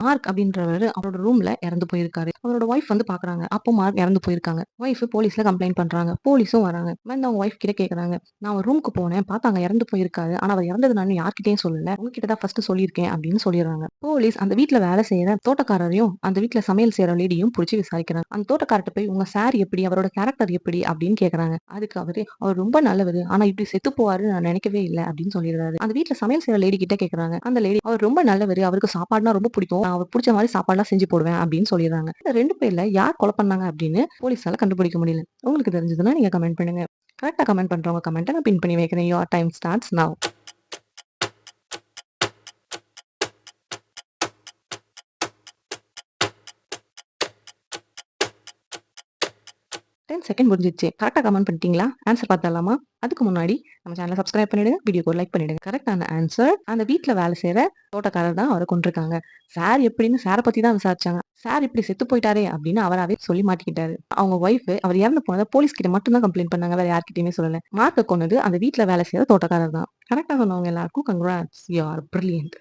Mark அப்படின்றவரு அவரோட ரூம்ல இறந்து போயிருக்காரு. அவரோட ஒய்ஃப் வந்து பாக்குறாங்க. அப்போ மார்க் இறந்து போயிருக்காங்க. ஒய்ஃப் போலீஸ்ல கம்ப்ளைண்ட் பண்றாங்க. போலீஸும் வராங்க. வந்து அவங்க ஒய்ஃப் கிட்ட கேக்குறாங்க. நான் அவர் ரூமுக்கு போனேன். பார்த்தாங்க இறந்து போயிருக்காரு. ஆனா அவர் இறந்தது நான் யார்கிட்டயும் சொல்லல. உங்ககிட்ட தான் ஃபர்ஸ்ட் சொல்லியிருக்கேன் அப்படின்னு சொல்லிடுறாங்க. போலீஸ் அந்த வீட்ல வேலை செய்யற தோட்டக்காரரையும் அந்த வீட்ல சமையல் செய்யற லேடியும் புடிச்சு விசாரிக்கிறாங்க. அந்த தோட்டக்காரர்ட்ட போய் உங்க சார் எப்படி அவரோட கேரக்டர் எப்படி அப்படின்னு கேக்குறாங்க. அதுக்கு அவர் ரொம்ப நல்லவரு. ஆனா இப்படி செத்து போவாருன்னு நான் நினைக்கவே இல்ல அப்படின்னு சொல்லிடுறாரு. அந்த வீட்ல சமையல் செய்யற லேடி கிட்ட கேக்குறாங்க. அந்த லேடி அவர் ரொம்ப நல்லவரு. அவருக்கு சாப்பாடுனா ரொம்ப பிடிக்கும். நான் அவர் பிடிச்ச மாதிரி சாப்பாடுலாம் செஞ்சு போடுவேன் அப்படின்னு சொல்லிடுறாங்க. இந்த 2 பேர்ல யார் கொலை பண்ணாங்க அப்படின்னு போலீஸால கண்டுபிடிக்க முடியல. உங்களுக்கு தெரிஞ்சதுன்னா நீங்க கமெண்ட் பண்ணுங்க. கரெக்ட்டா கமெண்ட் பண்றவங்க கமெண்ட்ட நான் பின் பண்ணி வைக்கிறேன். Your time starts now. 10 second முடிஞ்சிருச்சு. கரெக்ட்டா கமெண்ட் பண்ணிட்டீங்களா? ஆன்ஸர் பார்த்துடலாமா? அதுக்கு முன்னாடி நம்ம சேனல சப்ஸ்கிரைப் பண்ணிடுங்க. வீடியோக்கு ஒரு லைக் பண்ணிடுங்க. கரெக்ட்டான ஆன்ஸர் அந்த வீட்ல வேலை செய்ற தோட்டக்காரர் தான் அவர கொன்றுருக்காங்க. சார் எப்படின்னு சார பத்தி தான் விசாரிச்சாங்க. சார் இப்படி செத்து போயிட்டாரே அப்படின்னு அவராவே சொல்லி மாட்டிக்கிட்டாரு. அவங்க ஒய்ஃப் அவர் இறந்து போனத போலீஸ் கிட்ட மட்டும் தான் கம்ப்ளைண்ட் பண்ணாங்க. வேற யார்கிட்டயுமே சொல்லல. மார்க்க கொன்னது அந்த வீட்ல வேலை செய்ற தோட்டக்காரர் தான். கரெக்ட்டா சொன்னவங்க எல்லாருக்கும் கங்ராட்ஸ். You are brilliant.